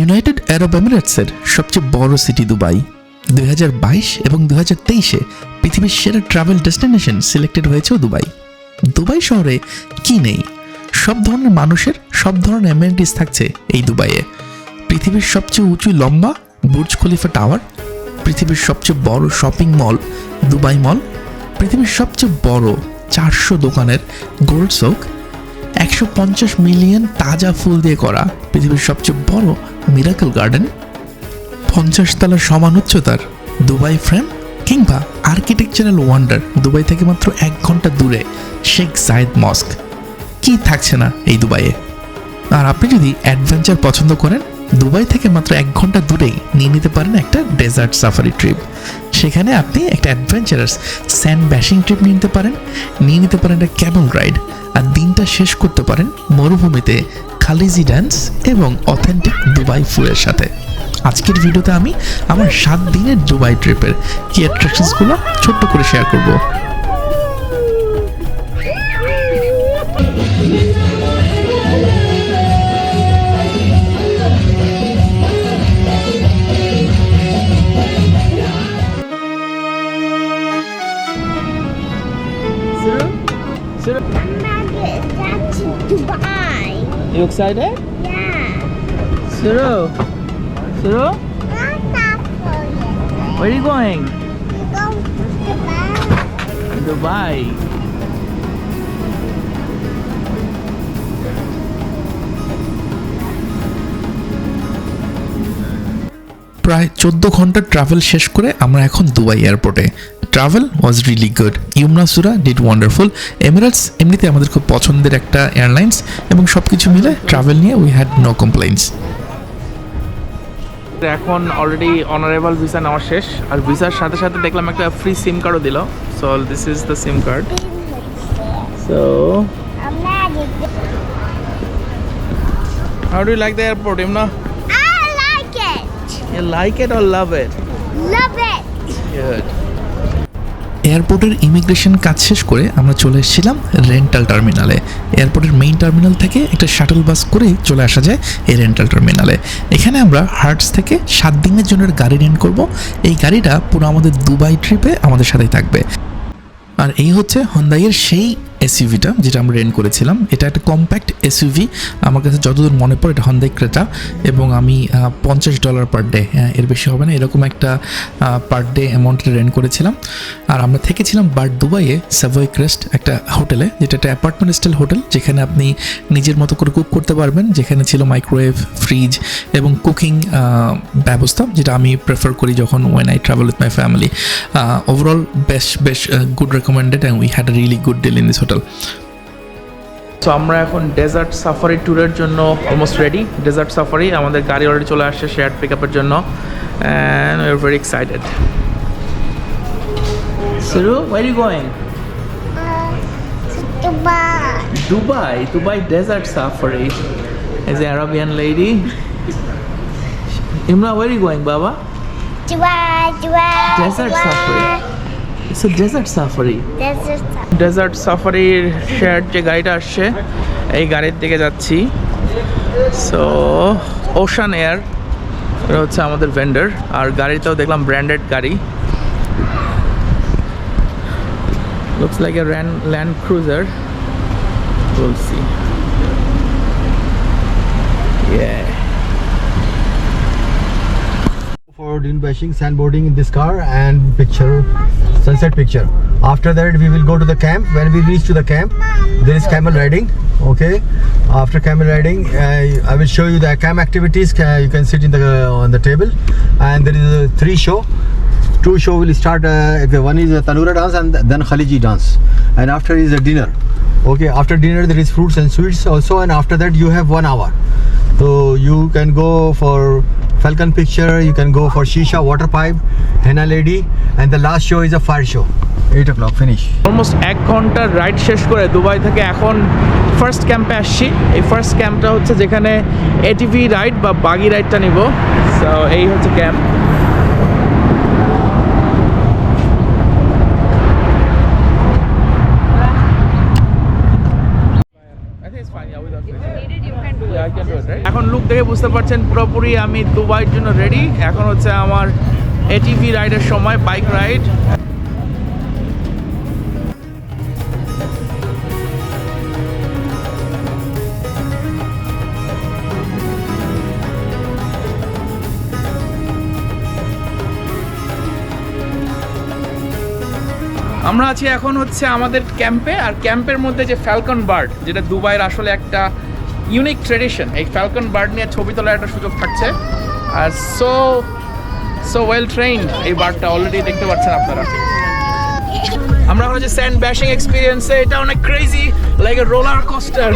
United আরব এমিরেটসের সবচেয়ে বড় city Dubai 2022 এবং 2023-এ পৃথিবীর সেরা ট্রাভেল ডেস্টিনেশন সিলেক্টেড হয়েছেও দুবাই। দুবাই শহরে কি নেই? সব ধরনের মানুষের সব ধরনের অ্যামেনিটিস থাকছে এই দুবাইয়ে। পৃথিবীর সবচেয়ে উঁচু লম্বা বুর্জ খলিফা টাওয়ার, পৃথিবীর সবচেয়ে বড় শপিং মল দুবাই মল, পৃথিবীর সবচেয়ে বড় 400 দোকানের গোল্ড সৌক, 150 মিলিয়ন তাজা ফুল দিয়ে করা পৃথিবীর সবচেয়ে বড় মিরাকল গার্ডেন, 50 তলার সমান উচ্চতার দুবাই ফ্রেম, কিংবা আর্কিটেকচারাল ওয়ান্ডার দুবাই থেকে মাত্র 1 ঘন্টা দূরে শেখ জায়েদ মস্ক। কি থাকছে না এই দুবাইয়ে? আর আপনি যদি অ্যাডভেঞ্চার পছন্দ করেন, দুবাই থেকে মাত্র 1 ঘন্টা দূরেই নিয়ে নিতে পারেন একটা ডেজার্ট সাফারি ট্রিপ। সেখানে আপনি একটা অ্যাডভেঞ্চারাস স্যান্ড ব্যাশিং ট্রিপ নিয়ে নিতে পারেন একটা ক্যামেল রাইড, আর দিনটা শেষ করতে পারেন মরুভূমিতে খালিজি ড্যান্স এবং অথেন্টিক দুবাই ফুডের সাথে। আজকের ভিডিওতে আমি আমার 7 দিনের দুবাই ট্রিপের কি অ্যাট্রাকশনসগুলো ছোট্ট করে শেয়ার করব। That's Dubai. You excited? Yeah. Suru? Suru? What's that for you? Where are you going? Go to Dubai. Dubai. প্রায় 14 ঘন্টার ট্রাভেল শেষ করে আমরা এখন দুবাই এয়ারপোর্টে। Travel was really good. Yumna Sura did wonderful. Emirates এমনিতে আমাদের খুব পছন্দের একটা এয়ারলাইন্স, এবং সব কিছু মিলে ট্রাভেল নিয়ে উই হ্যাড নো কমপ্লেইন্টস। এখন অলরেডি অনারেবল ভিসা নেওয়া শেষ, আর ভিসার সাথে সাথে দেখলাম একটা ফ্রি সিম কার্ডও দিল। So this is the sim card. So how do you like the airport, Imna? I like it. You like it or love it? Love it. Good. এয়ারপোর্টের ইমিগ্রেশন কাজ শেষ করে আমরা চলে এসেছিলাম রেন্টাল টার্মিনালে। এয়ারপোর্টের মেইন টার্মিনাল থেকে একটা শাটল বাস করেই চলে আসা যায় এই রেন্টাল টার্মিনালে। এখানে আমরা হার্টস থেকে 7 দিনের জন্য গাড়ি রেন্ট করব। এই গাড়িটা পুরো আমাদের দুবাই ট্রিপে আমাদের সাথেই থাকবে। আর এই হচ্ছে হন্ডাইয়ের সেই এসইউভিটা যেটা আমরা রেন্ট করেছিলাম। এটা একটা কম্প্যাক্ট এসইউভি, আমার কাছে যতদূর মনে পড়ে এটা হন্ডাই ক্রেটা, এবং আমি $50 পার ডে, এর বেশি হবে না, এরকম একটা পার ডে অ্যামাউন্টে রেন্ট করেছিলাম। আর আমরা থেকেছিলাম বার্ড দুবাইয়ে সাভয় ক্রেস্ট একটা হোটেলে, যেটা একটা অ্যাপার্টমেন্ট স্টাইল হোটেল, যেখানে আপনি নিজের মতো করে কুক করতে পারবেন, যেখানে ছিল মাইক্রোওয়েভ, ফ্রিজ এবং কুকিং ব্যবস্থা, যেটা আমি প্রেফার করি যখন when I travel with my family. Overall বেশ good recommended, and we had a really good deal in this hotel. So আমরা এখন ডেজার্ট সাফারি ট্যুরের জন্য অলমোস্ট রেডি। ডেজার্ট সাফারি আমাদের গাড়ি অলরেডি চলে আসছে শেয়ার পিক আপের জন্য, and we are very excited. Suru, where are you going? To Dubai. Dubai desert safari. Is the Arabian lady. Imra, where are you going, Baba? Dubai. Desert safari. It's a desert safari. Desert. Desert সাফারির শেয়ার যে গাড়িটা আসছে, এই গাড়ির দিকে যাচ্ছি। So ocean air এটা হচ্ছে আমাদের ভেন্ডার, আর গাড়িটাও দেখলাম ব্র্যান্ডেড গাড়ি। Looks like a land cruiser. Will see. Yeah. For dune bashing, sandboarding in this car and sunset picture. After that we will go to the camp. When we reach to the camp, there is camel riding. Okay, after camel riding I will show you the camp activities. You can sit on the table, and there is a 3 show. 2 show will start. One is a Tanura dance and then Khaliji dance, and after is a dinner. Okay, after dinner there is fruits and sweets also, and after that you have 1 hour. So you can go for falcon picture, you can go for shisha, water pipe, henna lady, and the last show is a fire show. 8 o'clock finish. Almost 1 ঘন্টার ride শেষ করে Dubai থেকে এখন first ক্যাম্পে আসছি। এই first ক্যাম্পটা হচ্ছে যেখানে এটিভি রাইড বা বাগি রাইডটা নিব। সো এই হচ্ছে ক্যাম্প। এখন লুক দেখে বুঝতে বুঝতে পারছেন পুরোপুরি আমি দুবাইয়ের জন্য রেডি। এখন হচ্ছে আমার এটিভি রাইডের সময়, বাইক রাইড। আমরা আছি এখন হচ্ছে আমাদের ক্যাম্পে, আর ক্যাম্পের মধ্যে যে ফ্যালকন বার্ড, যেটা দুবাইয়ের আসলে একটা ইউনিক ট্রেডিশন, এই ফ্যালকন বার্ড নিয়ে ছবি তোলার একটা সুযোগ থাকছে। আর সো ওয়েল ট্রেইনড এই বার্ডটা, অলরেডি দেখতে পাচ্ছেন আপনারা। আমরা হচ্ছে স্যান্ড ব্যাশিং এক্সপিরিয়েন্সে, এটা অনেক crazy, like a roller coaster.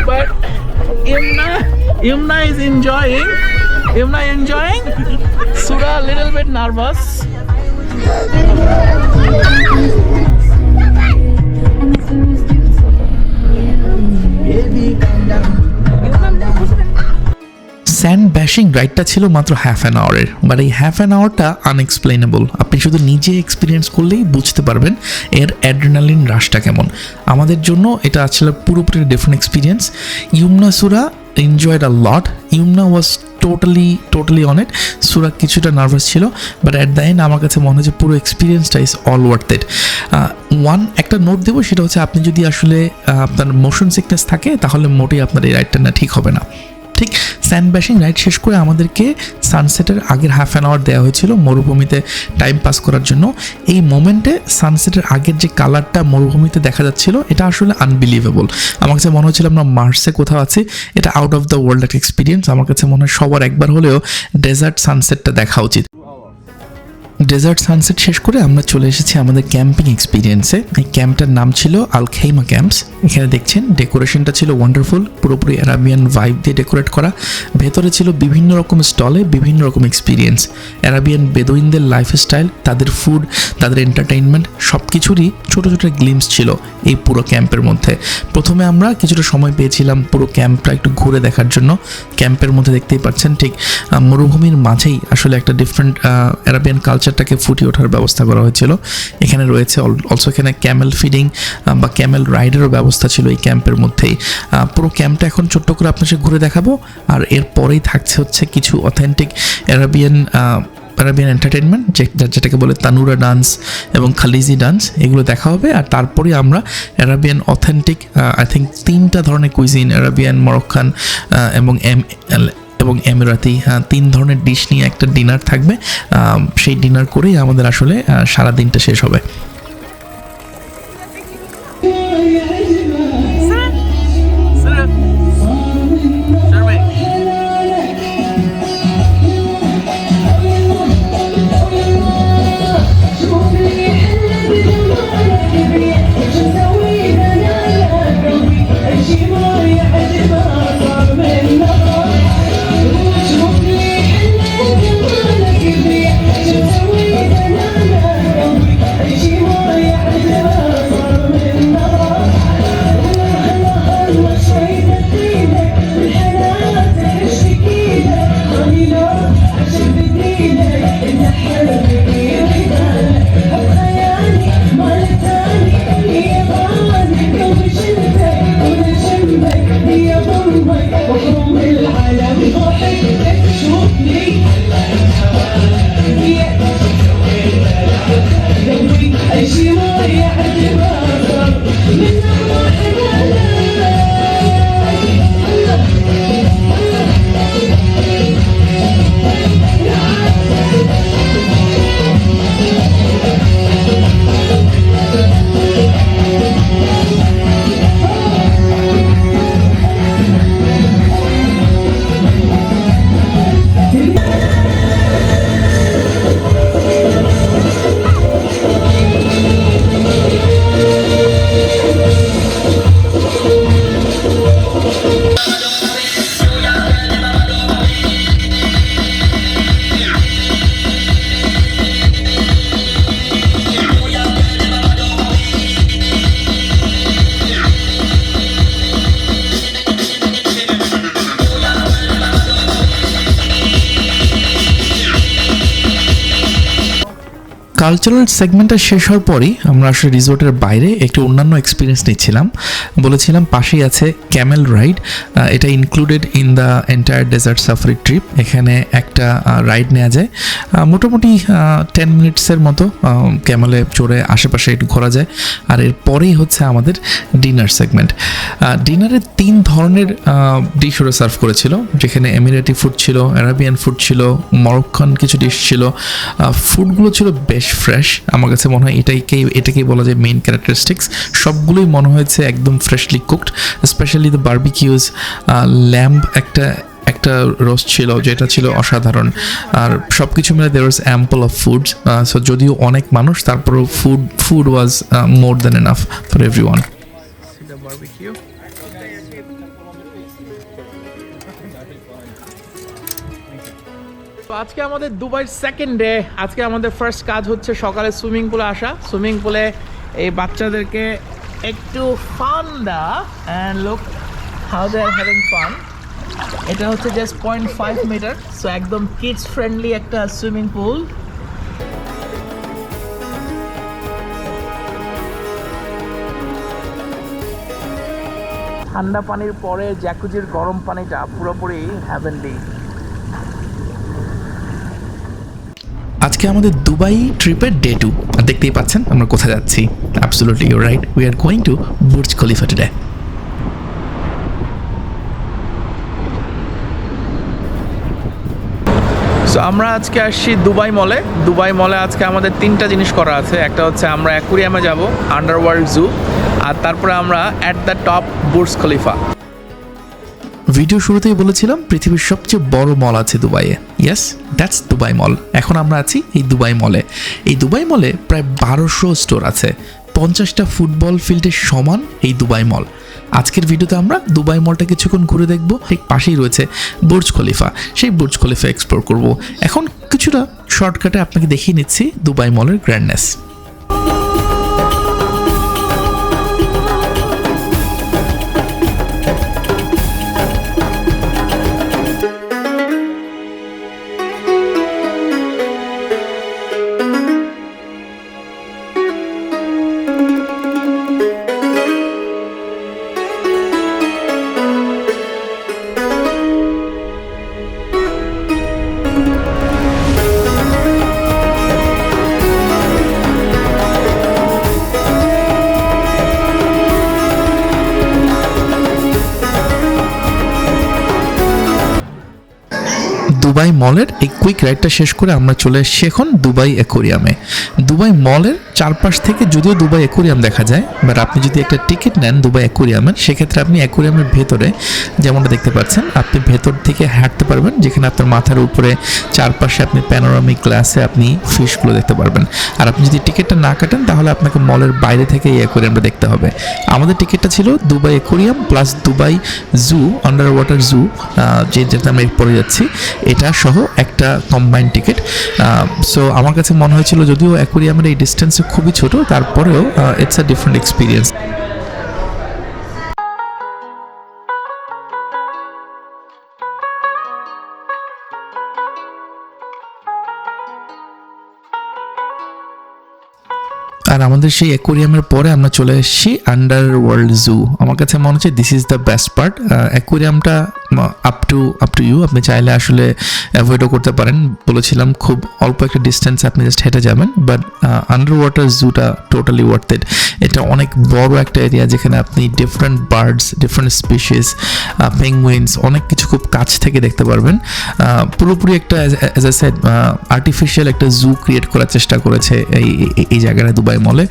But Imna is enjoying, Sura little bit nervous. Sand bashing রাইডটা ছিল মাত্র হাফ অ্যান আওয়ারের, বাট এই হাফ অ্যান আওয়ারটা আনএক্সপ্লেনেবল। আপনি শুধু নিজে এক্সপিরিয়েন্স করলেই বুঝতে পারবেন এর অ্যাড্রেনালিন রাশটা কেমন। আমাদের জন্য এটা আসলে পুরোপুরি different experience. Yumna Sura enjoyed a lot. Yumna was totally on it. Sura কিছুটা নার্ভাস ছিল, বাট অ্যাট দ্য এন্ড আমার কাছে মনে হচ্ছে পুরো এক্সপিরিয়েন্সটা ইজ অল ওয়ার্থ ইট। একটা নোট দেবো, সেটা হচ্ছে আপনি যদি আসলে আপনার মোশন সিকনেস থাকে তাহলে মোটেই আপনার এই রাইডটা না ঠিক হবে না। ঠিক স্যান্ড ব্যাশিং রাইড শেষ করে আমাদেরকে সানসেটের আগের হাফ অ্যান আওয়ার দেওয়া হয়েছিল মরুভূমিতে টাইম পাস করার জন্য। এই মোমেন্টে সানসেটের আগের যে কালারটা মরুভূমিতে দেখা যাচ্ছিল, এটা আসলে আনবিলিভেবল। আমার কাছে মনে হচ্ছিল আমরা মার্সে কোথাও আছি। এটা আউট অফ দ্য ওয়ার্ল্ড একটা এক্সপিরিয়েন্স। আমার কাছে মনে হয় সবার একবার হলেও ডেজার্ট সানসেটটা দেখা উচিত। ডেজার্ট সানসেট শেষ করে আমরা চলে এসেছি আমাদের ক্যাম্পিং এক্সপিরিয়েন্সে। এই ক্যাম্পটার নাম ছিল আল খেইমা ক্যাম্পস। এখানে দেখছেন ডেকোরেশনটা ছিল ওয়ান্ডারফুল, পুরোপুরি অ্যারাবিয়ান ভাইব দিয়ে ডেকোরেট করা। ভেতরে ছিল বিভিন্ন রকম স্টলে বিভিন্ন রকম এক্সপিরিয়েন্স, অ্যারাবিয়ান বেদুইনদের লাইফস্টাইল, তাদের ফুড, তাদের এন্টারটেইনমেন্ট, সব কিছুরই ছোটো ছোটো গ্লিমস ছিল এই পুরো ক্যাম্পের মধ্যে। প্রথমে আমরা কিছুটা সময় পেয়েছিলাম পুরো ক্যাম্পটা একটু ঘুরে দেখার জন্য। ক্যাম্পের মধ্যে দেখতেই পাচ্ছেন ঠিক মরুভূমির মাঝেই আসলে একটা ডিফারেন্ট অ্যারাবিয়ান কালচারটাকে ফুটিয়ে ওঠার ব্যবস্থা করা হয়েছিল। এখানে রয়েছে অলসো এখানে ক্যামেল ফিডিং বা ক্যামেল রাইডেরও ব্যবস্থা ছিল এই ক্যাম্পের মধ্যেই। পুরো ক্যাম্পটা এখন ছোট্ট করে আপনাকে ঘুরে দেখাবো, আর এরপরেই থাকছে হচ্ছে কিছু অথেন্টিক অ্যারাবিয়ান এন্টারটেনমেন্ট, যেটাকে বলে তানুরা ডান্স এবং খালিজি ডান্স, এগুলো দেখা হবে। আর তারপরে আমরা অ্যারাবিয়ান অথেন্টিক আই থিঙ্ক 3টা ধরনের কুইজিন, অ্যারাবিয়ান, মরক্কান এবং এমিরাতি, 3 ধরনের ডিশ নিয়ে একটা ডিনার থাকবে। সেই ডিনার করেই আমাদের আসলে সারা দিনটা শেষ হবে। কালচারাল সেগমেন্টটা শেষ হওয়ার পরই আমরা আসলে রিসোর্টের বাইরে একটু অন্যান্য এক্সপিরিয়েন্স নিচ্ছিলাম। বলেছিলাম পাশেই আছে ক্যামেল রাইড, এটা included in the entire desert safari trip. এখানে একটা রাইড নেওয়া যায়, মোটামুটি 10 মিনিটসের মতো ক্যামেলে চড়ে আশেপাশে একটু ঘোরা যায়। আর এরপরেই হচ্ছে আমাদের ডিনার সেগমেন্ট। ডিনারে 3 ধরনের ডিশ ওরা সার্ভ করেছিল, যেখানে এমিরেটি ফুড ছিল, অ্যারাবিয়ান ফুড ছিল, মরক্কান কিছু ডিশ ছিল। ফুডগুলো ছিল বেশ ফ্রেশ। আমার কাছে মনে হয় এটাকেই বলা যায় মেইন ক্যারেক্টারিস্টিক্স। সবগুলোই মনে হয়েছে একদম freshly cooked, specially the barbecues. Lamb একটা রোস্ট ছিল যেটা ছিল অসাধারণ। আর সব কিছু মিলে there was ample of food. So যদিও অনেক মানুষ, তারপরেও food was more than enough for everyone. আজকে আমাদের দুবাইয়ের সেকেন্ড ডে। আজকে আমাদের ফার্স্ট কাজ হচ্ছে সকালে সুইমিং পুলে আসা। সুইমিং পুলে এই বাচ্চাদেরকে একটু ফান দেওয়া। And look how they are having fun. এটা হচ্ছে জাস্ট 0.5 মিটার, সো একদম কিডস ফ্রেন্ডলি একটা সুইমিং পুল। ঠান্ডা পানির পরে জ্যাকুজির গরম পানিটা পুরোপুরি হ্যাভেনলি। আজকে আমাদের দুবাই ট্রিপের ডে 2। দেখতেই পাচ্ছেন আমরা কোথায় যাচ্ছি। Absolutely you right, we are going to Burj Khalifa today. So আমরা আজকে আসছি দুবাই মলে। দুবাই মলে আজকে আমাদের 3টা জিনিস করা আছে। একটা হচ্ছে আমরা অ্যাকুরিয়ামে যাব, আন্ডারওয়ার্ল্ড জু, আর তারপরে আমরা at the top Burj Khalifa. Video শুরুতেই বলেছিলাম পৃথিবীর সবচেয়ে বড় মল আছে দুবাইয়ে। ইয়েস, দ্যাটস দুবাই মল। এখন আমরা আছি এই দুবাই মলে। এই দুবাই মলে প্রায় 1200 স্টোর আছে, 50টা ফুটবল ফিল্ডের সমান এই দুবাই মল। আজকের ভিডিওতে আমরা দুবাই মলটা কিছুক্ষণ ঘুরে দেখব। ঠিক পাশেই রয়েছে বুর্জ খলিফা, সেই বুর্জ খলিফা এক্সপ্লোর করব। এখন কিছুটা শর্টকাটে আপনাকে দেখিয়ে নিচ্ছি দুবাই মলের গ্র্যান্ডনেস। দুবাই মলের এই কুইক রাইডটা শেষ করে আমরা চলে এসেছি এখন দুবাই অ্যাকোরিয়ামে। দুবাই মলের চারপাশ থেকে যদিও দুবাই অ্যাকোরিয়াম দেখা যায়, বাট আপনি যদি একটা টিকিট নেন দুবাই অ্যাকোরিয়ামের, সেক্ষেত্রে আপনি অ্যাকোরিয়ামের ভেতরে যেমনটা দেখতে পাচ্ছেন, আপনি ভেতর থেকে হাঁটতে পারবেন, যেখানে আপনার মাথার উপরে চারপাশে আপনি প্যানোরামিক গ্লাসে আপনি ফিশগুলো দেখতে পারবেন। আর আপনি যদি টিকিটটা না কাটেন তাহলে আপনাকে মলের বাইরে থেকে এই অ্যাকোরিয়ামটা দেখতে হবে। আমাদের টিকিটটা ছিল দুবাই অ্যাকোরিয়াম প্লাস দুবাই জু, আন্ডার ওয়াটার জু, যেটাতে আমরা পরে যাচ্ছি, এটা সহ একটা কম্বাইন্ড টিকিট। সো আমার কাছে মনে হয়েছিল যদিও অ্যাকোরিয়ামের এই ডিস্টেন্সে খুবই ছোট, তারপরেও ইটস আ ডিফারেন্ট এক্সপিরিয়েন্স। আর আমাদের সেই অ্যাকোরিয়ামের পরে আমরা চলে এসেছি আন্ডার ওয়ার্ল্ড জু। আমার কাছে মনে হচ্ছে this is the best part. অ্যাকোরিয়ামটা আপ টু ইউ, আপনি চাইলে আসলে অ্যাভয়েডও করতে পারেন। বলেছিলাম খুব অল্প একটা ডিস্টেন্স আপনি জাস্ট হেঁটে যাবেন, বাট আন্ডার ওয়াটার জুটা টোটালি ওয়ার্থ ইট। এটা অনেক বড় একটা এরিয়া যেখানে আপনি different birds, different species, penguins, অনেক কিছু খুব কাছ থেকে দেখতে পারবেন। পুরোপুরি একটা অ্যাজ আই সেড আর্টিফিশিয়াল একটা জু ক্রিয়েট করার চেষ্টা করেছে এই জায়গাটা দুবাই মলে।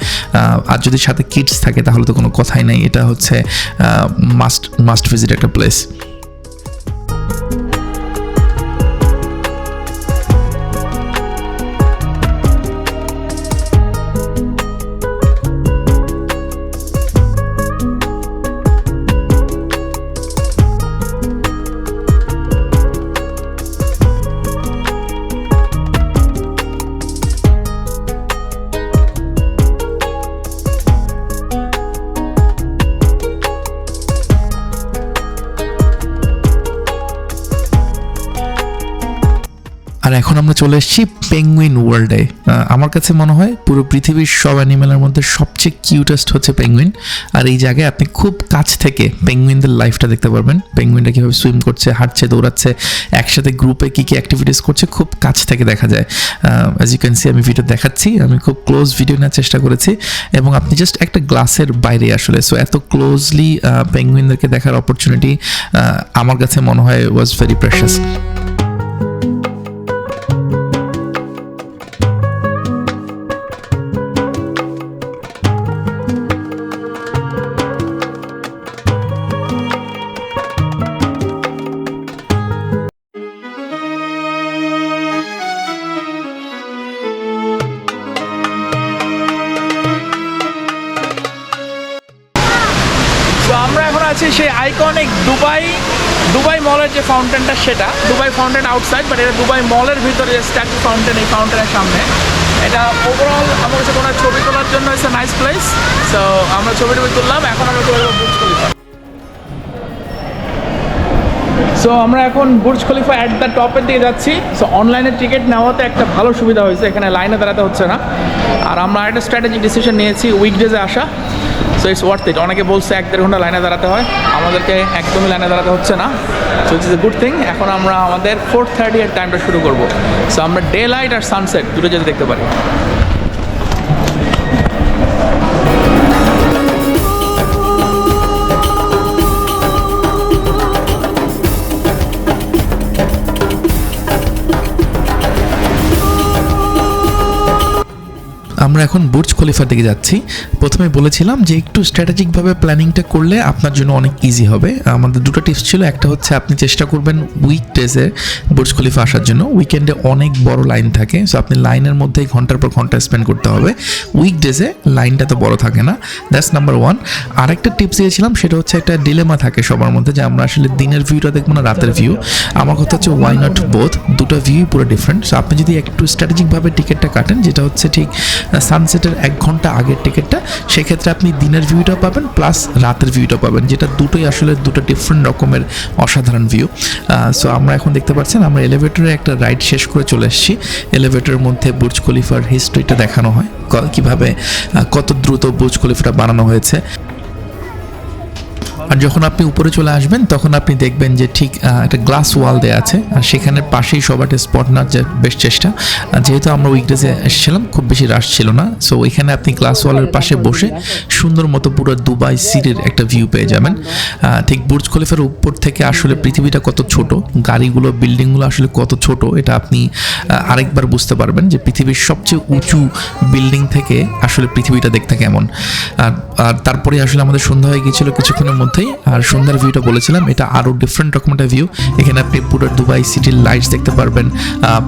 আর যদি সাথে কিডস থাকে তাহলে তো কোনো কথাই নাই, এটা হচ্ছে মাস্ট ভিজিট একটা প্লেস। আর এখন আমরা চলে এসেছি পেঙ্গুইন ওয়ার্ল্ডে। আমার কাছে মনে হয় পুরো পৃথিবীর সব অ্যানিমেলের মধ্যে সবচেয়ে কিউটেস্ট হচ্ছে পেঙ্গুইন। আর এই জায়গায় আপনি খুব কাছ থেকে পেঙ্গুইনদের লাইফটা দেখতে পারবেন, পেঙ্গুইনটা কীভাবে সুইম করছে, হাঁটছে, দৌড়াচ্ছে, একসাথে গ্রুপে কী কী অ্যাক্টিভিটিস করছে খুব কাছ থেকে দেখা যায়। অ্যাজ ইউ ক্যান সি আমি ভিডিও দেখাচ্ছি, আমি খুব ক্লোজ ভিডিও নেওয়ার চেষ্টা করেছি এবং আপনি জাস্ট একটা গ্লাসের বাইরে আসলে, সো এত ক্লোজলি পেঙ্গুইনদেরকে দেখার অপরচুনিটি আমার কাছে মনে হয় ওয়াজ ভেরি প্রেশাস। তো আমরা এখন আছি সেই আইকনিক দুবাই মলের যে ফাউন্টেনটা, সেটা দুবাই ফাউন্টেন আউটসাইড, বাট এটা দুবাই মলের ভিতরে যে স্ট্যাচু ফাউন্টেন, এই ফাউন্টেনের সামনে। এটা ওভারঅল আমার কাছে কোনো ছবি তোলার জন্য it's a nice place. So আমরা ছবি তুললাম, এখন আমরা চলে যাবো বুর্জ খলিফা। সো আমরা এখন বুর্জ খলিফা অ্যাট দ্য টপের দিকে যাচ্ছি। সো অনলাইনে টিকিট নেওয়াতে একটা ভালো সুবিধা হয়েছে, এখানে লাইনে দাঁড়াতে হচ্ছে না। আর আমরা একটা স্ট্র্যাটেজিক ডিসিশন নিয়েছি উইকডেজে আসা। So it's worth it. অনেকে বলছে 1-1.5 ঘন্টা লাইনে দাঁড়াতে হয়, আমাদেরকে একদমই লাইনে দাঁড়াতে হচ্ছে না। So it's is a good thing. এখন আমরা আমাদের 4:30 এর টাইমটা শুরু করবো। সো আমরা ডে লাইট আর সানসেট দুটো যদি দেখতে পারি। আমরা এখন বুর্জ খলিফার দিকে যাচ্ছি। প্রথমে বলেছিলাম যে একটু স্ট্র্যাটেজিকভাবে প্ল্যানিংটা করলে আপনার জন্য অনেক ইজি হবে। আমাদের দুটো টিপস ছিল, একটা হচ্ছে আপনি চেষ্টা করবেন উইকডেজে বুর্জ খলিফা আসার জন্য, উইকেন্ডে অনেক বড় লাইন থাকে, সো আপনি লাইনের মধ্যেই ঘন্টার পর ঘন্টা স্পেন্ড করতে হবে। উইকডেজে লাইনটা তো বড় থাকে না, দ্যাটস নাম্বার 1। আরেকটা টিপস দিয়েছিলাম, সেটা হচ্ছে একটা ডিলেমা থাকে সবার মধ্যে যে আমরা আসলে দিনের ভিউটা দেখবো না রাতের ভিউ। আমার কথা হচ্ছে ওয়াই নট বোথ, দুটো ভিউই পুরো ডিফারেন্ট। সো আপনি যদি একটু স্ট্র্যাটেজিকভাবে টিকিটটা কাটেন, যেটা হচ্ছে ঠিক সানসেটের 1 ঘন্টা আগের টিকিটটা, সেক্ষেত্রে আপনি দিনের ভিউটা পাবেন প্লাস রাতের ভিউটা পাবেন, যেটা দুটোই আসলে দুটো ডিফারেন্ট রকমের অসাধারণ ভিউ। সো আমরা এখন দেখতে পাচ্ছেন আমরা এলিভেটরে একটা রাইড শেষ করে চলে এসেছি। এলিভেটরের মধ্যে বুর্জ খলিফার হিস্ট্রিটা দেখানো হয়, কীভাবে কত দ্রুত বুর্জ খলিফাটা বানানো হয়েছে। আর যখন আপনি উপরে চলে আসবেন তখন আপনি দেখবেন যে ঠিক একটা গ্লাস ওয়াল দেওয়া আছে, আর সেখানের পাশেই সবার স্পট নেওয়ার বেশ চেষ্টা। যেহেতু আমরা উইকডেজে এসেছিলাম, খুব বেশি রাশ ছিল না, সো ওইখানে আপনি গ্লাস ওয়ালের পাশে বসে সুন্দর মতো পুরো দুবাই সিটির একটা ভিউ পেয়ে যাবেন। ঠিক বুর্জ খলিফার উপর থেকে আসলে পৃথিবীটা কত ছোট, গাড়িগুলো, বিল্ডিংগুলো আসলে কত ছোট, এটা আপনি আরেকবার বুঝতে পারবেন যে পৃথিবীর সবচেয়ে উঁচু বিল্ডিং থেকে আসলে পৃথিবীটা দেখতে কেমন। আর তারপরে আসলে আমাদের সন্ধ্যা হয়ে গিয়েছিল কিছুক্ষণের মধ্যে। আর সন্ধ্যার ভিউটা বলেছিলাম, এটা আরও ডিফারেন্ট রকম একটা ভিউ। এখানে আপনি পুরো দুবাই সিটির লাইটস দেখতে পারবেন,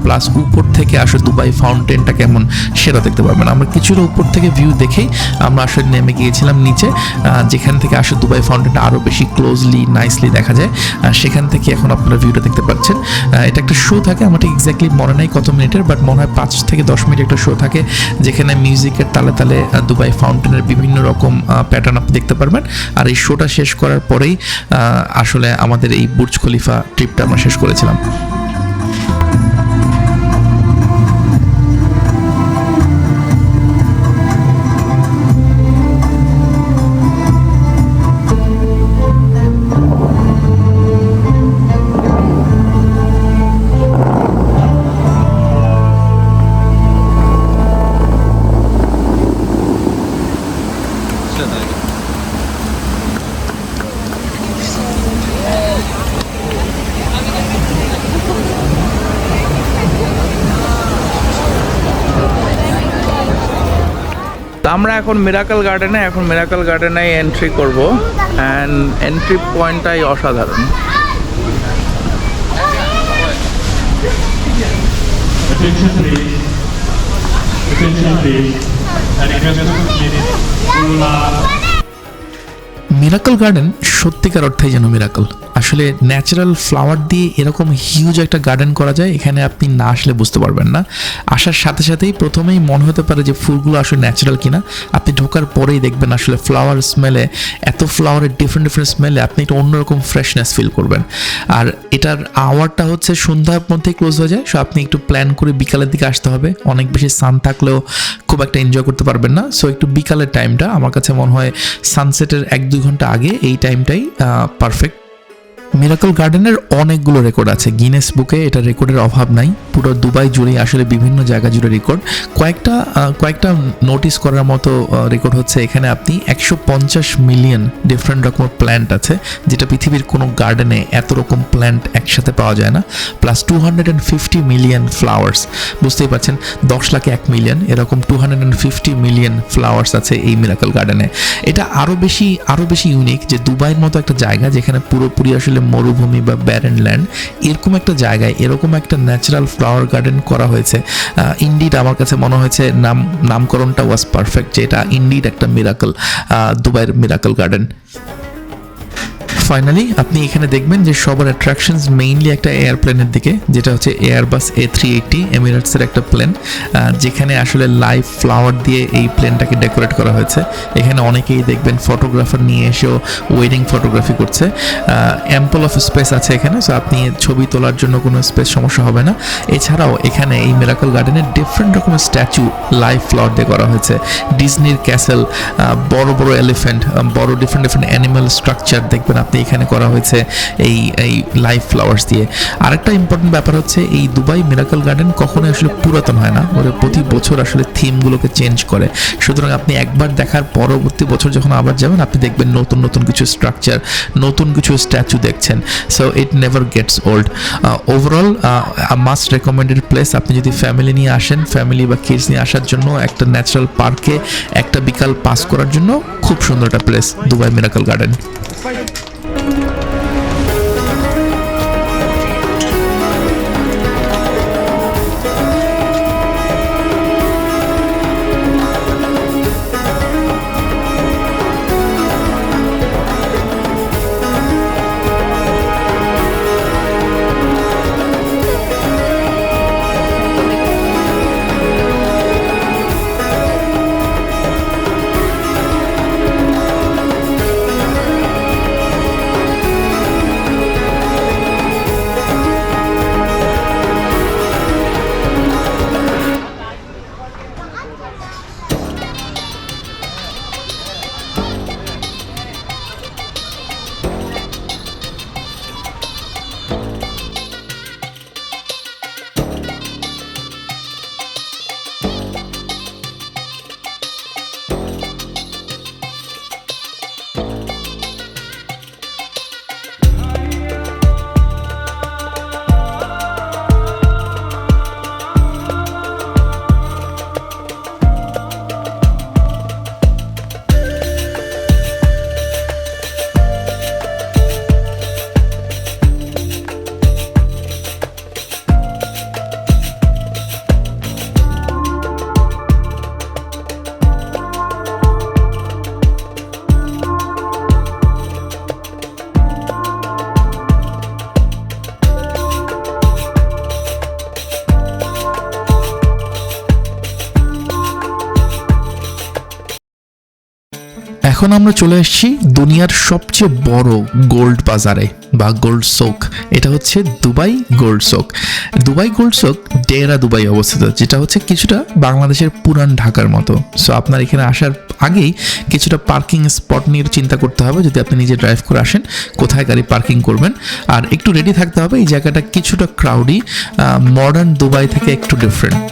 প্লাস উপর থেকে আসলে দুবাই ফাউন্টেনটা কেমন সেটা দেখতে পারবেন। আমরা কিছুটা উপর থেকে ভিউ দেখেই আমরা আসলে নেমে গিয়েছিলাম নিচে, যেখান থেকে আসলে দুবাই ফাউন্টেনটা আরও বেশি ক্লোজলি নাইসলি দেখা যায়। সেখান থেকে এখন আপনারা ভিউটা দেখতে পাচ্ছেন। এটা একটা শো থাকে, আমার ঠিক এক্স্যাক্টলি মনে নেই কত মিনিটের, বাট মনে হয় 5 থেকে 10 মিনিট একটা শো থাকে, যেখানে মিউজিকের তালে তালে দুবাই ফাউন্টেনের বিভিন্ন রকম প্যাটার্ন আপনি দেখতে পারবেন। আর এই শোটা শেষ করার পরেই আসলে আমাদের এই বুর্জ খলিফা ট্রিপটা আমরা শেষ করেছিলাম। আমরা এখন মিরাকল গার্ডেনে এন্ট্রি করব, অ্যান্ড এন্ট্রি পয়েন্টটাই অসাধারণ। মিরাকল মিরাকল গার্ডেন সত্যিকার অর্থেই যেন মিরাকল। আসলে ন্যাচারাল ফ্লাওয়ার দিয়ে এরকম হিউজ একটা গার্ডেন করা যায়, এখানে আপনি না আসলে বুঝতে পারবেন না। আসার সাথে সাথেই প্রথমেই মনে হতে পারে যে ফুলগুলো আসলে ন্যাচারাল কিনা, আপনি ঢোকার পরেই দেখবেন আসলে ফ্লাওয়ার স্মেলে, এত ফ্লাওয়ারের ডিফারেন্ট ডিফারেন্ট স্মেলে আপনি একটা অন্যরকম ফ্রেশনেস ফিল করবেন। আর এটার আওয়ারটা হচ্ছে সন্ধ্যার মধ্যেই ক্লোজ হয়ে যায়, সো আপনি একটু প্ল্যান করে বিকালের দিকে আসতে হবে। অনেক বেশি সান থাকলেও খুব একটা এনজয় করতে পারবেন না, সো একটু বিকালের টাইমটা আমার কাছে মনে হয় সানসেটের 1-2 ঘন্টা আগে এই টাইমটাই পারফেক্ট। মিরাকল গার্ডেনের অনেকগুলো রেকর্ড আছে গিনেস বুকে, এটা রেকর্ডের অভাব নাই। পুরো দুবাই জুড়ে আসলে বিভিন্ন জায়গা জুড়ে রেকর্ড। কয়েকটা নোটিস করার মতো রেকর্ড হচ্ছে এখানে আপনি 150 মিলিয়ন ডিফারেন্ট রকমের প্ল্যান্ট আছে, যেটা পৃথিবীর কোনো গার্ডেনে এত রকম প্ল্যান্ট একসাথে পাওয়া যায় না। প্লাস 250 মিলিয়ন ফ্লাওয়ার্স, বুঝতেই পারছেন 10 লাখে 1 মিলিয়ন, এরকম 250 মিলিয়ন ফ্লাওয়ার্স আছে এই মিরাকল গার্ডেনে। এটা আরও বেশি ইউনিক যে দুবাইয়ের মতো একটা জায়গা যেখানে পুরোপুরি আসলে মরুভূমি বা ব্যারেন ল্যান্ড, এরকম একটা জায়গায় এরকম একটা ন্যাচারাল ফ্লাওয়ার গার্ডেন করা হয়েছে। ইন্ডিড আমার কাছে মনে হয়েছে নামকরণটা ওয়াজ পারফেক্ট, যে এটা ইন্ডিড একটা মিরাকল, দুবাইয়ের মিরাকল গার্ডেন। ফাইনালি আপনি এখানে দেখবেন যে সবার অ্যাট্রাকশনস মেইনলি একটা এয়ারপ্লেনের দিকে, যেটা হচ্ছে এয়ারবাস A380 এমিরেটসের একটা প্লেন, যেখানে আসলে লাইভ ফ্লাওয়ার দিয়ে এই প্লেনটাকে ডেকোরেট করা হয়েছে। এখানে অনেকেই দেখবেন ফটোগ্রাফার নিয়ে এসেও ওয়েডিং ফটোগ্রাফি করছে। অ্যাম্পল অফ স্পেস আছে এখানে, সো আপনি ছবি তোলার জন্য কোনো স্পেস সমস্যা হবে না। এছাড়াও এখানে এই মিরাকল গার্ডেনে ডিফারেন্ট রকমের স্ট্যাচু লাইভ ফ্লাওয়ার দিয়ে করা হয়েছে। ডিজনির ক্যাসেল, বড় বড় এলিফ্যান্ট, বড় ডিফারেন্ট অ্যানিমাল স্ট্রাকচার দেখবেন আপনি এখানে করা হয়েছে এই লাইভ ফ্লাওয়ার্স দিয়ে। আরেকটা ইম্পর্টেন্ট ব্যাপার হচ্ছে এই দুবাই মিরাকল গার্ডেন কখনোই আসলে পুরাতন হয় না, ওরা প্রতি বছর আসলে থিমগুলোকে চেঞ্জ করে। সুতরাং আপনি একবার দেখার পরবর্তী বছর যখন আবার যাবেন আপনি দেখবেন নতুন নতুন কিছু স্ট্রাকচার, নতুন কিছু স্ট্যাচু দেখছেন। So it never gets old. Overall must recommended place. আপনি যদি ফ্যামিলি নিয়ে আসেন, ফ্যামিলি বা কিডস নিয়ে আসার জন্য, একটা ন্যাচারাল পার্কে একটা বিকাল পাস করার জন্য খুব সুন্দর একটা প্লেস দুবাই মিরাকল গার্ডেন। এখন আমরা চলে এসেছি দুনিয়ার সবচেয়ে বড় গোল্ড বাজারে বা গোল্ড সোক। এটা হচ্ছে Dubai gold souk. Dubai gold souk Deira Dubai অবস্থিত, যেটা হচ্ছে কিছুটা বাংলাদেশের পুরান ঢাকার মতো। সো আপনার এখানে আসার আগেই কিছুটা পার্কিং স্পট নিয়ে চিন্তা করতে হবে, যদি আপনি নিজে ড্রাইভ করে আসেন কোথায় গাড়ি পার্কিং করবেন। আর একটু রেডি থাকতে হবে, এই জায়গাটা কিছুটা ক্রাউডি, মডার্ন দুবাই থেকে একটু ডিফারেন্ট।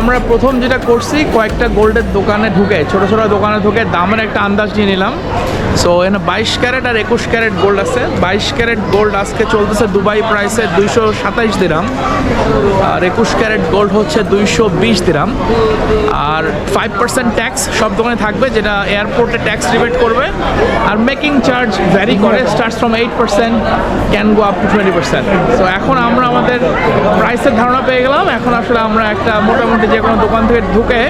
আমরা প্রথম যেটা করছি কয়েকটা গোল্ডের দোকানে ঢুকে ছোট ছোট দোকানে ঢুকে দামের একটা আন্দাজ নিয়ে নিলাম। সো এখানে 22 ক্যারেট আর 21 ক্যারেট গোল্ড আছে। 22 ক্যারেট গোল্ড আজকে চলতেছে দুবাই প্রাইসে 227 দিরহাম, আর 21 ক্যারেট গোল্ড হচ্ছে 220 দিরহাম। আর 5% ট্যাক্স সব দোকানে থাকবে, যেটা এয়ারপোর্টে ট্যাক্স রিবেট করবে। আর মেকিং চার্জ ভ্যারি করে, starts from 8%, can go up to 20%। So এখন আমরা আমাদের প্রাইসের ধারণা পেয়ে গেলাম। এখন আসলে আমরা একটা মোটামুটি যে কোনো দোকান থেকে ঢুকে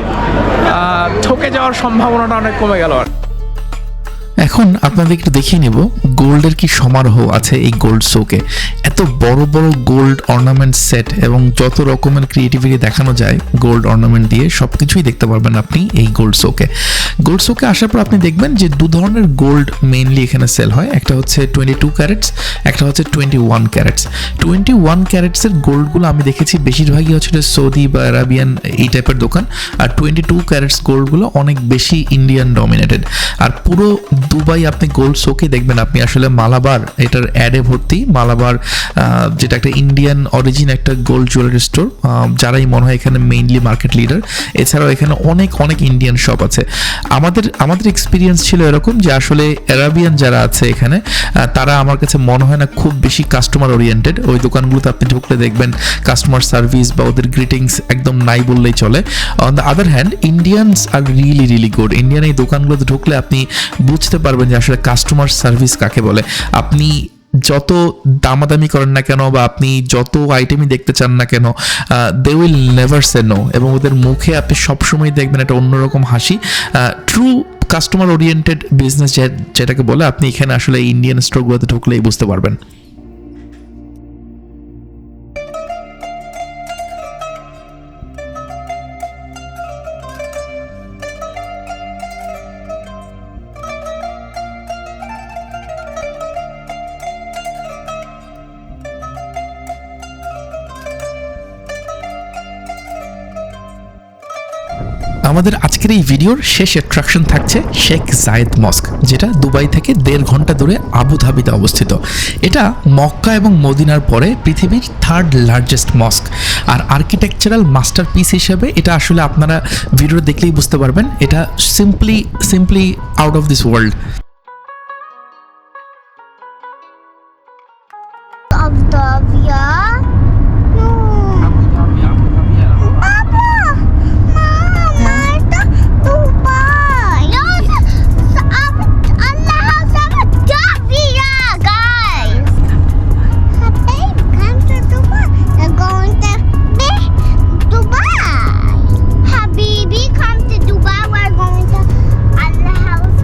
ঠকে যাওয়ার সম্ভাবনাটা অনেক কমে গেল। এখন আপনাদের একটু দেখিয়ে নেব গোল্ডের কি সমারোহ আছে এই গোল্ড শোকে। এত বড় বড় গোল্ড অর্নামেন্ট সেট এবং যত রকমের ক্রিয়েটিভিটি দেখানো যায় গোল্ড অর্নামেন্ট দিয়ে সব কিছুই দেখতে পারবেন আপনি এই গোল্ড শোকে। গোল্ড শোকে আসার পর আপনি দেখবেন যে দু ধরনের গোল্ড মেইনলি এখানে সেল হয়। একটা হচ্ছে 22 ক্যারেটস, একটা হচ্ছে 21 ক্যারেটস। 21 ক্যারেটসের গোল্ডগুলো আমি দেখেছি বেশিরভাগই হচ্ছে সৌদি বা আরাবিয়ান এই টাইপের দোকান, আর 22 ক্যারেটস গোল্ডগুলো অনেক বেশি ইন্ডিয়ান ডমিনেটেড। আর পুরো দুবাই আপনি গোল্ড শোকে দেখবেন আপনি আসলে মালাবার, এটার অ্যাডে ভর্তি মালাবার, যেটা একটা ইন্ডিয়ান অরিজিন একটা গোল্ড জুয়েলারি স্টোর, যারাই মনে হয় এখানে মেইনলি মার্কেট লিডার। এছাড়াও এখানে অনেক অনেক ইন্ডিয়ান শপ আছে। আমাদের এক্সপিরিয়েন্স ছিল এরকম যে আসলে আরাবিয়ান যারা আছে এখানে তারা আমার কাছে মনে হয় না খুব বেশি কাস্টমার ওরিয়েন্টেড। ওই দোকানগুলোতে আপনি ঢুকলে দেখবেন কাস্টমার সার্ভিস বা ওদের গ্রিটিংস একদম নাই বললেই চলে। On the other hand Indians are really really good. Indian এই দোকানগুলোতে ঢুকলে আপনি বুঝতে পারবেন যে আসলে কাস্টমার সার্ভিস কাকে বলে। আপনি যত দামাদামি করেন না কেন বা আপনি যত আইটেমই দেখতে চান না কেন, they will never say no, এবং ওদের মুখে আপনি সবসময় দেখবেন একটা অন্যরকম হাসি। ট্রু কাস্টমার ওরিয়েন্টেড বিজনেস যেটাকে বলে, আপনি এখানে আসলে ইন্ডিয়ান স্টোরগুলোতে ঢুকলেই বুঝতে পারবেন। আমাদের আজকের এই ভিডিওর শেষ অ্যাট্রাকশন থাকছে শেখ জায়েদ মস্ক, যেটা দুবাই থেকে 1.5 ঘন্টা দূরে আবুধাবিতে অবস্থিত। এটা মক্কা এবং মদিনার পরে পৃথিবীর 3rd লার্জেস্ট মস্ক। আর আর্কিটেকচারাল মাস্টারপিস হিসেবে এটা আসলে আপনারা ভিডিও দেখলেই বুঝতে পারবেন, এটা simply out of this world. Abdavia. Dubai. No, Allah has Abdavia, guys. Habib, come to Dubai. They're going to be Dubai. Habibi, come to Dubai. We're going to Allah house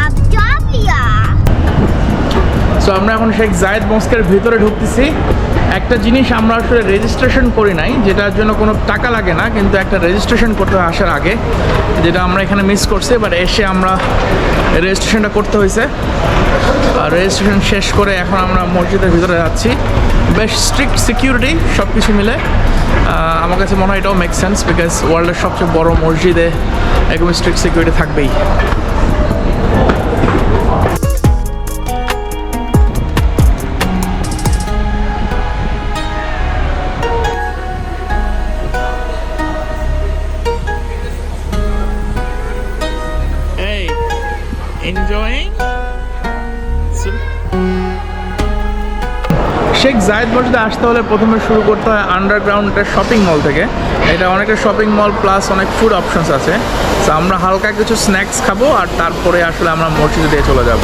Abdavia. So আমরা এখন শেখ জায়েদ মস্কের ভিতরে ঢুকতেছি। একটা জিনিস আমরা আসলে registration করি নাই, যেটার জন্য কোনো টাকা লাগে না, কিন্তু একটা রেজিস্ট্রেশন করতে হয় আসার আগে, যেটা আমরা এখানে মিস করছি। বাট এসে আমরা রেজিস্ট্রেশনটা করতে হয়েছে। আর রেজিস্ট্রেশন শেষ করে এখন আমরা মসজিদের ভিতরে যাচ্ছি। বেশ স্ট্রিক্ট সিকিউরিটি সব কিছু মিলে। আমার কাছে মনে হয় এটাও মেক সেন্স, বিকজ ওয়ার্ল্ডের সবচেয়ে বড় মসজিদে একদম স্ট্রিক্ট সিকিউরিটি থাকবেই। Enjoying? শেখ জায়েদ মসজিদে আসতে হলে প্রথমে শুরু করতে হয় আন্ডারগ্রাউন্ডের শপিং মল থেকে। এটা অনেকটা শপিং মল প্লাস অনেক ফুড অপশনস আছে। তো আমরা হালকা কিছু স্ন্যাক্স খাবো আর তারপরে আসলে আমরা মসজিদে দিয়ে চলে যাব।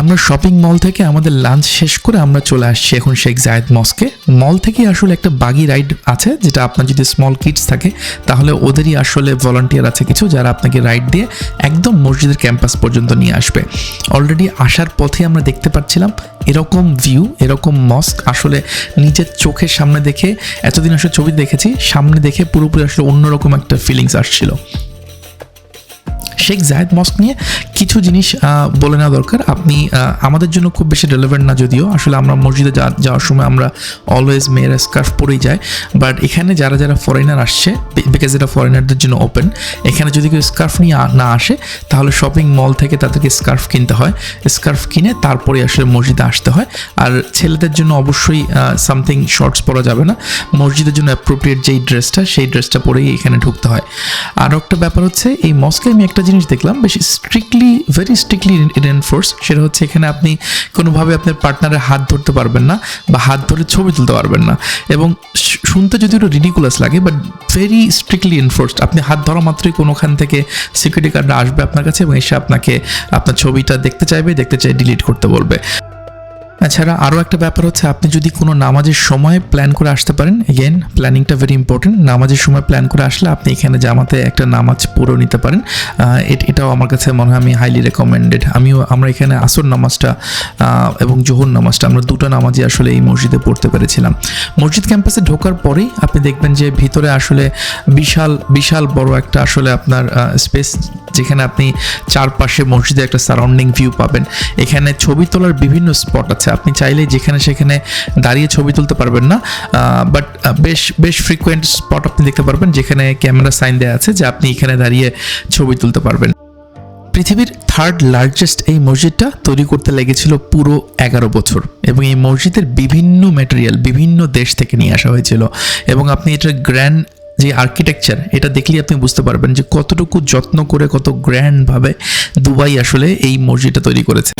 আমরা শপিং মল থেকে আমাদের লাঞ্চ শেষ করে আমরা চলে আসছি এখন শেখ জায়েদ মস্কে। মল থেকে আসলে একটা বাগি রাইড আছে, যেটা আপনার যদি স্মল কিডস থাকে তাহলে ওদেরই আসলে ভলান্টিয়ার আছে কিছু, যারা আপনাকে রাইড দিয়ে একদম মসজিদের ক্যাম্পাস পর্যন্ত নিয়ে আসবে। অলরেডি আসার পথে আমরা দেখতে পাচ্ছিলাম এরকম ভিউ, এরকম মস্ক আসলে নিজের চোখের সামনে দেখে, এতদিন আসলে ছবি দেখেছি, সামনে দেখে পুরোপুরি আসলে অন্যরকম একটা ফিলিংস আসছিল। শেখ জায়েদ মস্ক নিয়ে কিছু জিনিস বলে নেওয়া দরকার। আপনি আমাদের জন্য খুব বেশি রেলেভেন্ট না, যদিও আসলে আমরা মসজিদে যাওয়ার সময় আমরা অলওয়েজ মেয়েরা স্কার্ফ পরেই যাই, বাট এখানে যারা যারা ফরেনার আসছে, বিকজ এটা ফরেনারদের জন্য ওপেন, এখানে যদি কেউ স্কার্ফ নিয়ে না আসে তাহলে শপিং মল থেকে তাদেরকে স্কার্ফ কিনতে হয়, স্কার্ফ কিনে তারপরে আসলে মসজিদে আসতে হয়। আর ছেলেদের জন্য অবশ্যই সামথিং শর্টস পরা যাবে না, মসজিদের জন্য অ্যাপ্রোপ্রিয়েট যেই ড্রেসটা সেই ড্রেসটা পরেই এখানে ঢুকতে হয়। আরও একটা ব্যাপার হচ্ছে, এই মস্কে আমি একটা জিনিস দেখলাম বেশি ভেরি স্ট্রিক্টলি এনফোর্স, সেটা হচ্ছে এখানে আপনি কোনোভাবে আপনার পার্টনারের হাত ধরতে পারবেন না বা হাত ধরে ছবি তুলতে পারবেন না। এবং শুনতে যদি একটু রিডিকুলাস লাগে, বাট ভেরি স্ট্রিক্টলি এনফোর্সড। আপনি হাত ধরা মাত্রই কোনোখান থেকে সিকিউরিটি গার্ডরা আসবে আপনার কাছে এবং এসে আপনাকে আপনার ছবিটা দেখতে চাইবে, ডিলিট করতে বলবে। এছাড়া আরও একটা ব্যাপার হচ্ছে, আপনি যদি কোনো নামাজের সময় প্ল্যান করে আসতে পারেন, এগেন প্ল্যানিংটা ভেরি ইম্পর্টেন্ট। নামাজের সময় প্ল্যান করে আসলে আপনি এখানে জামাতে একটা নামাজ পড়েও নিতে পারেন। এটাও আমার কাছে মনে হয় আমি হাইলি রেকমেন্ডেড। আমরা এখানে আসর নামাজটা এবং জোহর নামাজটা আমরা দুটো নামাজই আসলে এই মসজিদে পড়তে পেরেছিলাম। মসজিদ ক্যাম্পাসে ঢোকার পরেই আপনি দেখবেন যে ভিতরে আসলে বিশাল বড় একটা আসলে আপনার স্পেস, যেখানে আপনি চারপাশে মসজিদে একটা সারাউন্ডিং ভিউ পাবেন। এখানে ছবি তোলার বিভিন্ন স্পট আছে, আপনি চাইলে যেখানে সেখানে দাঁড়িয়ে ছবি তুলতে পারবেন না, বাট বেশ ফ্রিকোয়েন্ট স্পট আপনি দেখতে পারবেন যেখানে ক্যামেরা সাইন দেওয়া আছে যে আপনি এখানে দাঁড়িয়ে ছবি তুলতে পারবেন। পৃথিবীর থার্ড লার্জেস্ট এই মসজিদটা তৈরি করতে লেগেছিল পুরো 11 বছর, এবং এই মসজিদের বিভিন্ন ম্যাটেরিয়াল বিভিন্ন দেশ থেকে নিয়ে আসা হয়েছিল। এবং আপনি এটার গ্র্যান্ড যে আর্কিটেকচার, এটা দেখলেই আপনি বুঝতে পারবেন যে কতটুকু যত্ন করে, কত গ্র্যান্ডভাবে দুবাই আসলে এই মসজিদটা তৈরি করেছে।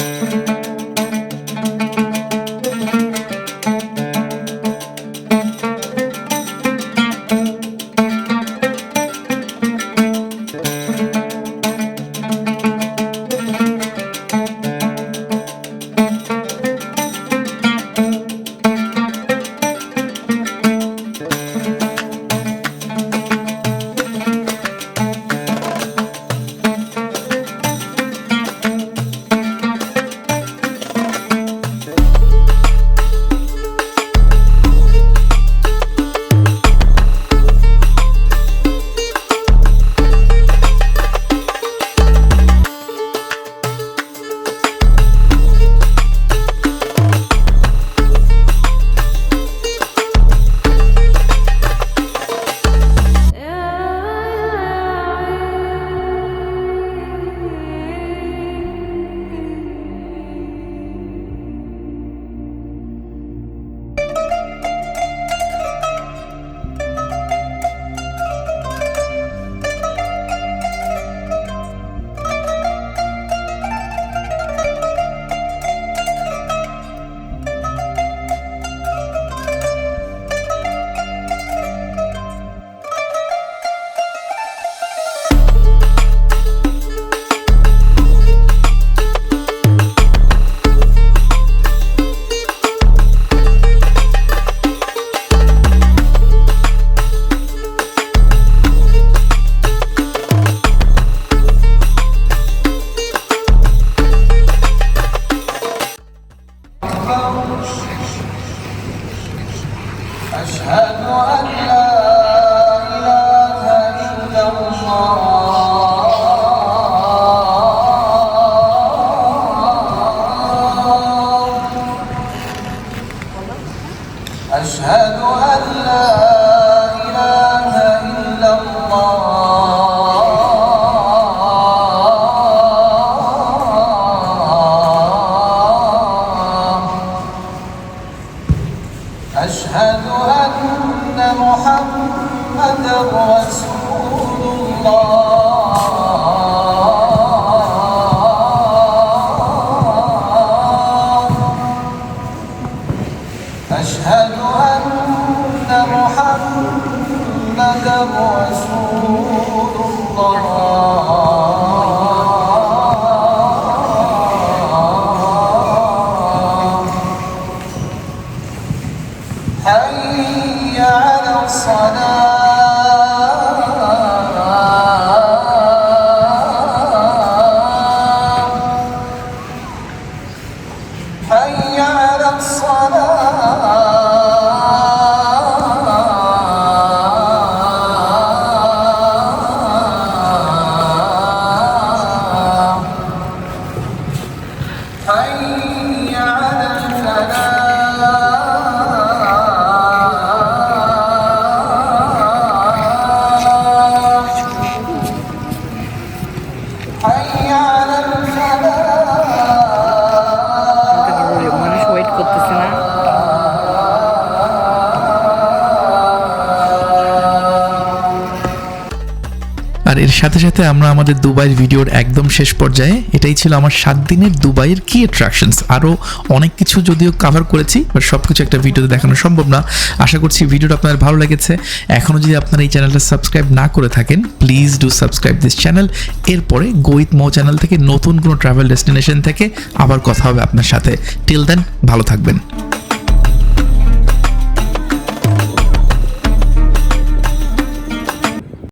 মানুষ ওয়েট করতেছে না। আর এর সাথে সাথে আমরা আমাদের দুবাইয়ের ভিডিওর একদম শেষ পর্যায়ে। এটাই ছিল আমার 7 দিনের দুবাইয়ের কি অ্যাট্রাকশনস। আরও অনেক কিছু যদিও কভার করেছি, বাট সব কিছু একটা ভিডিওতে দেখানো সম্ভব না। আশা করছি ভিডিওটা আপনাদের ভালো লেগেছে। এখনও যদি আপনারা এই চ্যানেলটা সাবস্ক্রাইব না করে থাকেন, please do subscribe this channel. এরপরে গো উইথ মো চ্যানেল থেকে নতুন কোনো ট্রাভেল ডেস্টিনেশন থেকে আবার কথা হবে আপনার সাথে। টিল দেন ভালো থাকবেন।